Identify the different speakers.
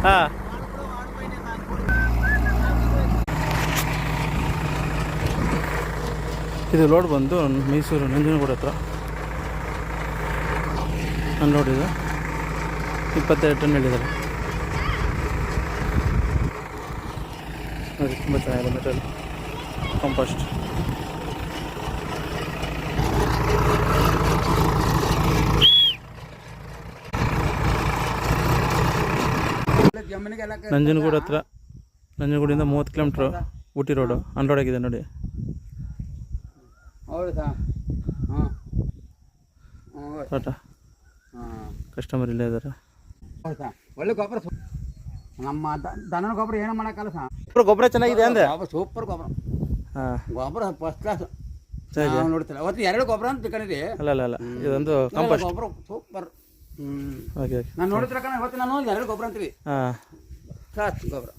Speaker 1: ಹಾಂ. ಇದು ಲೋಡ್ ಬಂದು ಮೈಸೂರು ನಂಜನಗೂಡು ಹತ್ರ ಅನ್ಲೋಡ್ ಇದೆ. 22 ಟನ್ ಹೇಳಿದ್ದಾರೆ ನೋಡಿ. ತುಂಬ ಚೆನ್ನಾಗಿದೆ ಮೆಟೀರಿಯಲ್, ಕಾಂಪಾಸ್ಟ್. ನಂಜನಗೂಡು ಹತ್ರ, ನಂಜನಗೂಡಿಂದ 30 ಕಿಲೋಮೀಟ್ರು ಊಟಿ ರೋಡು ಅನ್ಲೋಡ್ ಆಗಿದೆ ನೋಡಿ. ಟಾಟಾ ಕಸ್ಟಮರ್ ಇಲ್ಲೇ ಇದ್ದಾರೆ.
Speaker 2: ಒಳ್ಳೆ ಗೊಬ್ಬರ, ನಮ್ಮ ದನದ ಗೊಬ್ಬರ ಏನೋ ಮಾಡೋಕ್ಕಲ್ಲ
Speaker 1: ಗೊಬ್ಬರ ಚೆನ್ನಾಗಿದೆ ಅಂದೆ.
Speaker 2: ಸೂಪರ್ ಗೊಬ್ಬರ.
Speaker 1: ಹಾಂ,
Speaker 2: ಗೊಬ್ಬರ ಫಸ್ಟ್ ಕ್ಲಾಸ್ ನೋಡ್ತಿಲ್ಲ. ಅವತ್ತು 2 ಗೊಬ್ಬರ ಅಂತ ತಿಳ್ಕೊಂಡಿದ್ದೆ.
Speaker 1: ಅಲ್ಲ ಇದೊಂದು ಕಾಂಪಾಸ್ಟ್
Speaker 2: ಗೊಬ್ಬರ ಸೂಪರ್.
Speaker 1: ಓಕೆ.
Speaker 2: ನಾನು ನೋಡಿದ್ರೆ ಇವತ್ತು ನಾನು 2 ಗೊಬ್ಬರ ಅಂತೀವಿ.
Speaker 1: ಹಾಂ,
Speaker 2: ಸಾಕು ಗೊಬ್ಬರ.